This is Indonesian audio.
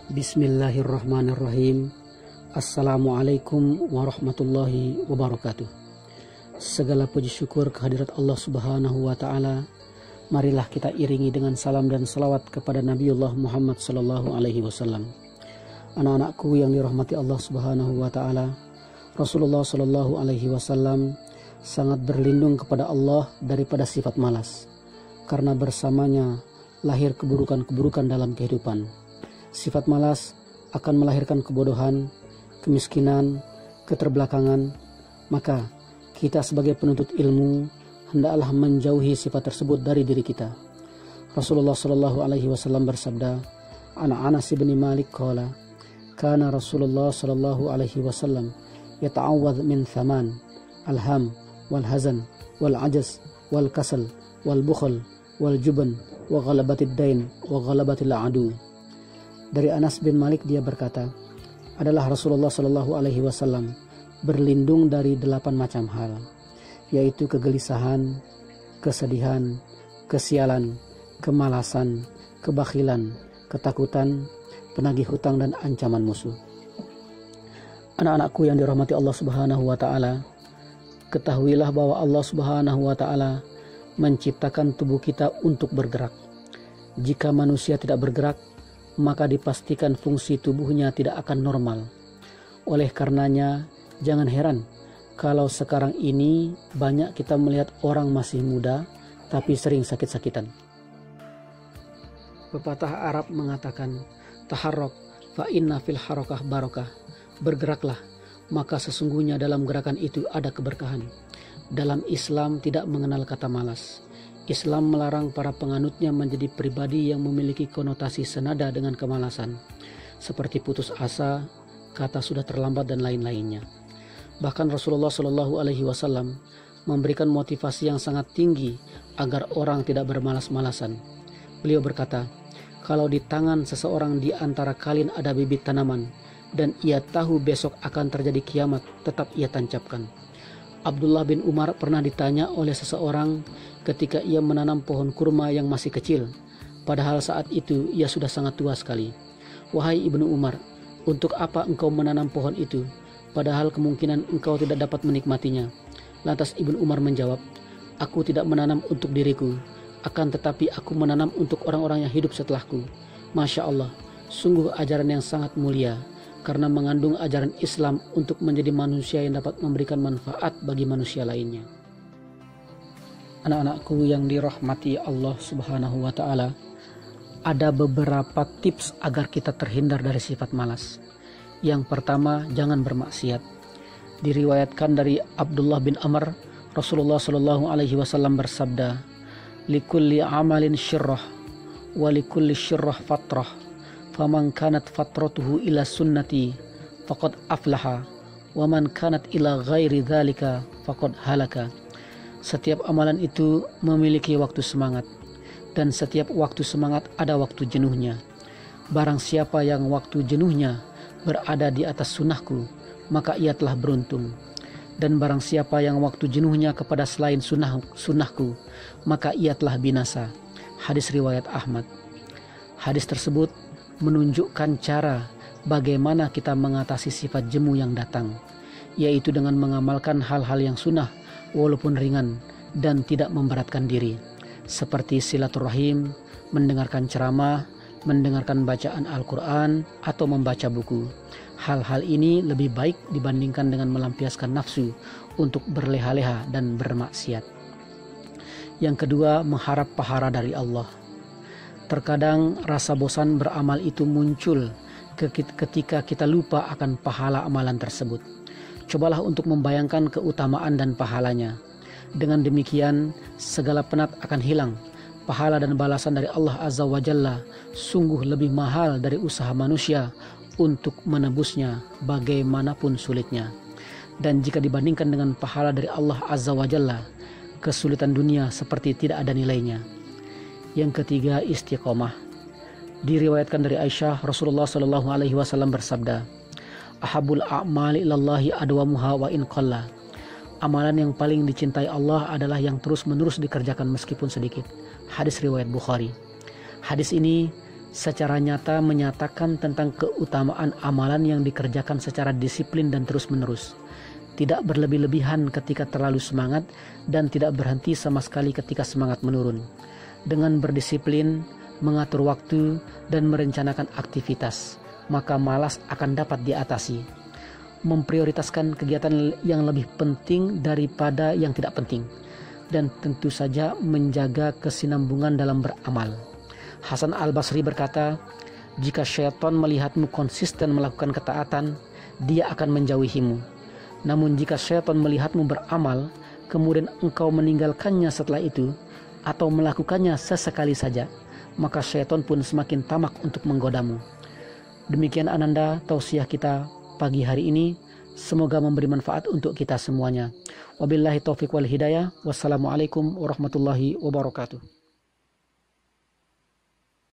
Bismillahirrahmanirrahim. Assalamualaikum warahmatullahi wabarakatuh. Segala puji syukur kehadirat Allah Subhanahu wa Ta'ala. Marilah kita iringi dengan salam dan salawat kepada Nabiullah Muhammad sallallahu alaihi wasallam. Anak-anakku yang dirahmati Allah Subhanahu wa Ta'ala, Rasulullah sallallahu alaihi wasallam sangat berlindung kepada Allah daripada sifat malas, karena bersamanya lahir keburukan-keburukan dalam kehidupan. Sifat malas akan melahirkan kebodohan, kemiskinan, keterbelakangan. Maka kita sebagai penuntut ilmu hendaklah menjauhi sifat tersebut dari diri kita. Rasulullah sallallahu alaihi wasallam bersabda, Anas bin Malik qala, kana Rasulullah sallallahu alaihi wasallam yata'awwadz min thaman, alham wal hazan wal ajaz wal kasal wal bukhl wal juban wa ghalabatid dain wa ghalabatil adu. Dari Anas bin Malik dia berkata, adalah Rasulullah Shallallahu Alaihi Wasallam berlindung dari 8 macam hal, yaitu kegelisahan, kesedihan, kesialan, kemalasan, kebakhilan, ketakutan, penagih hutang, dan ancaman musuh. Anak-anakku yang dirahmati Allah Subhanahu Wa Taala, ketahuilah bahwa Allah Subhanahu Wa Taala menciptakan tubuh kita untuk bergerak. Jika manusia tidak bergerak, maka dipastikan fungsi tubuhnya tidak akan normal. Oleh karenanya, jangan heran kalau sekarang ini banyak kita melihat orang masih muda tapi sering sakit-sakitan. Pepatah Arab mengatakan, taharrok fa inna fil harakah barakah. Bergeraklah, maka sesungguhnya dalam gerakan itu ada keberkahan. Dalam Islam tidak mengenal kata malas. Islam melarang para penganutnya menjadi pribadi yang memiliki konotasi senada dengan kemalasan, seperti putus asa, kata sudah terlambat, dan lain-lainnya. Bahkan Rasulullah Shallallahu Alaihi Wasallam memberikan motivasi yang sangat tinggi agar orang tidak bermalas-malasan. Beliau berkata, kalau di tangan seseorang di antara kalian ada bibit tanaman dan ia tahu besok akan terjadi kiamat, tetap ia tancapkan. Abdullah bin Umar pernah ditanya oleh seseorang ketika ia menanam pohon kurma yang masih kecil, padahal saat itu ia sudah sangat tua sekali. Wahai Ibnu Umar, untuk apa engkau menanam pohon itu, padahal kemungkinan engkau tidak dapat menikmatinya? Lantas Ibnu Umar menjawab, aku tidak menanam untuk diriku, akan tetapi aku menanam untuk orang-orang yang hidup setelahku. Masya Allah, sungguh ajaran yang sangat mulia, karena mengandung ajaran Islam untuk menjadi manusia yang dapat memberikan manfaat bagi manusia lainnya. Anak-anakku yang dirahmati Allah Subhanahu wa Ta'ala, ada beberapa tips agar kita terhindar dari sifat malas. Yang pertama, jangan bermaksiat. Diriwayatkan dari Abdullah bin Amr, Rasulullah Shallallahu Alaihi Wasallam bersabda, likulli amalin syirrah wa likulli syirrah fatrah, faman kanat fatratuhu ila sunnati faqad aflaha wa man kanat ila ghairi dzalika faqad halaka. Setiap amalan itu memiliki waktu semangat, dan setiap waktu semangat ada waktu jenuhnya. Barang siapa yang waktu jenuhnya berada di atas sunnahku, maka ia telah beruntung. Dan barang siapa yang waktu jenuhnya kepada selain sunnahku, maka ia telah binasa. Hadis riwayat Ahmad. Hadis tersebut menunjukkan cara bagaimana kita mengatasi sifat jemu yang datang, yaitu dengan mengamalkan hal-hal yang sunnah walaupun ringan dan tidak memberatkan diri, seperti silaturahim, mendengarkan ceramah, mendengarkan bacaan Al-Quran, atau membaca buku. Hal-hal ini lebih baik dibandingkan dengan melampiaskan nafsu untuk berleha-leha dan bermaksiat. Yang kedua, mengharap pahala dari Allah. Terkadang rasa bosan beramal itu muncul ketika kita lupa akan pahala amalan tersebut. Cobalah untuk membayangkan keutamaan dan pahalanya. Dengan demikian, segala penat akan hilang. Pahala dan balasan dari Allah Azza wa Jalla sungguh lebih mahal dari usaha manusia untuk menebusnya bagaimanapun sulitnya. Dan jika dibandingkan dengan pahala dari Allah Azza wa Jalla, kesulitan dunia seperti tidak ada nilainya. Yang ketiga, istiqomah. Diriwayatkan dari Aisyah, Rasulullah Shallallahu Alaihi Wasallam bersabda, ahabul a'mali ilallahi adwamuha wa in qalla. Amalan yang paling dicintai Allah adalah yang terus-menerus dikerjakan meskipun sedikit. Hadis riwayat Bukhari. Hadis ini secara nyata menyatakan tentang keutamaan amalan yang dikerjakan secara disiplin dan terus-menerus, tidak berlebih-lebihan ketika terlalu semangat, dan tidak berhenti sama sekali ketika semangat menurun. Dengan berdisiplin, mengatur waktu, dan merencanakan aktivitas, maka malas akan dapat diatasi. Memprioritaskan kegiatan yang lebih penting daripada yang tidak penting, dan tentu saja menjaga kesinambungan dalam beramal. Hasan Al-Basri berkata, jika syaitan melihatmu konsisten melakukan ketaatan, dia akan menjauhimu. Namun jika syaitan melihatmu beramal, kemudian engkau meninggalkannya setelah itu, atau melakukannya sesekali saja, maka syaitan pun semakin tamak untuk menggodamu. Demikian Ananda tausiah kita pagi hari ini. Semoga memberi manfaat untuk kita semuanya. Wabillahi taufiq wal hidayah. Wassalamualaikum warahmatullahi wabarakatuh.